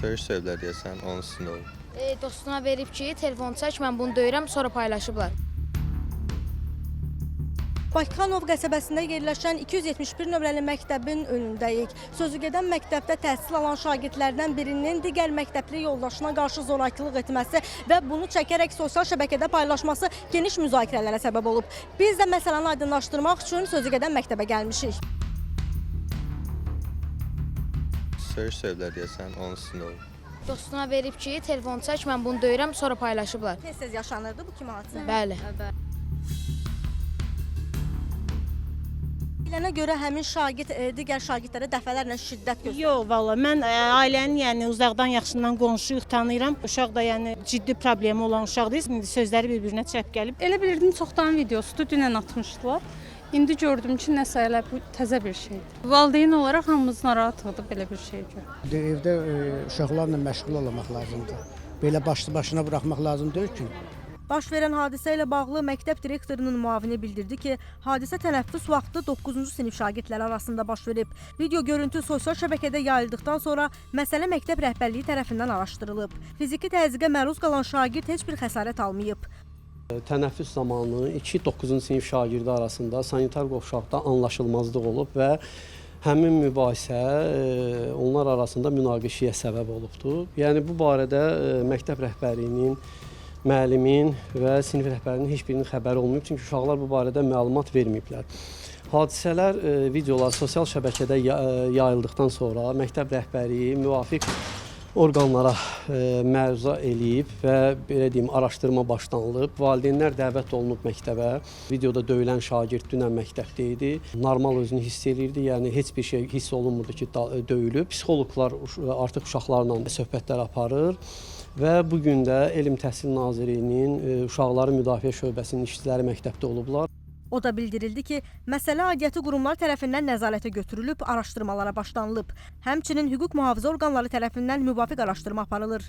Söyüş söylediler deyəsən, onun üstündə olub. Dostuna verib ki, telefonu çək, mən bunu döyürəm, sonra paylaşıblar. Bakıxanov qəsəbəsində yerləşən 271 nömrəli məktəbin önündəyik. Sözügedən məktəbdə təhsil alan şagirdlərdən birinin digər məktəbli yoldaşına qarşı zorakılıq etməsi və bunu çəkərək sosial şəbəkədə paylaşması geniş müzakirələrə səbəb olub. Biz də məsələni aydınlaşdırmaq üçün sözügedən məktəbə gəlmişik. Söyüş söylediler deyəsən, onun üstündə olub. Dostuna verib ki, telefonu çək, mən bunu döyürəm, sonra paylaşıblar. Tez-tez yaşanırdı bu kimi hadisə. Bəli. Bilənə görə həmin şagird digər şagirdlərə dəfələrlə şiddət göstərir. Yox, valla mən ailənin yəni uzaqdan yaxşından qonşuyuq, tanıyıram. Uşaq da yəni ciddi problemi olan uşaqdır. İndi sözləri bir-birinə çəp gəlib. Elə bilirdim çoxdan videosudur, dünən atmışdılar. İndi gördüm ki, nəsə elə bu təzə bir şeydir. Valideyn olaraq hamımız narahatıq belə bir şey gör. Evdə uşaqlarla məşğul olmaq lazımdır. Belə başlı-başına buraxmaq lazım deyil ki. Baş verən hadisə ilə bağlı məktəb direktorunun müavini bildirdi ki, hadisə tənəffüs vaxtı 9-cu sinif şagirdləri arasında baş verib. Video görüntü sosial şəbəkədə yayıldıqdan sonra məsələ məktəb rəhbərliyi tərəfindən araşdırılıb. Fiziki təzyiqə məruz qalan şagird heç bir xəsarət almayıb. Tənəffüs zamanı 2-9-cu sinif şagirdi arasında sanitar qovşaqda anlaşılmazlıq olub və həmin mübahisə onlar arasında münaqişəyə səbəb olubdur. Yəni bu barədə məktəb rəhbərliyinin, müəllimin və sinif rəhbərinin heç birinin xəbəri olmayıb, çünki uşaqlar bu barədə məlumat verməyiblər. Hadisələr, videolar sosial şəbəkədə yayıldıqdan sonra məktəb rəhbərliyi müvafiq orqanlara məruzə eləyib və belə deyim, araşdırma başlanılıb. Valideynlər dəvət olunub məktəbə. Videoda döyülən şagird dünən məktəbdə idi. Normal özünü hiss eləyirdi, yəni heç bir şey hiss olunmurdu ki, döyülüb. Psixoloqlar artıq uşaqlarla söhbətlər aparır. Və bugün də Elm Təhsil Nazirliyinin Uşaqları Müdafiə Şöbəsinin işçiləri məktəbdə olublar. O da bildirildi ki, məsələ aidiyyəti qurumlar tərəfindən nəzarətə götürülüb, araşdırmalara başlanılıb. Həmçinin hüquq mühafizə orqanları tərəfindən müvafiq araşdırma aparılır.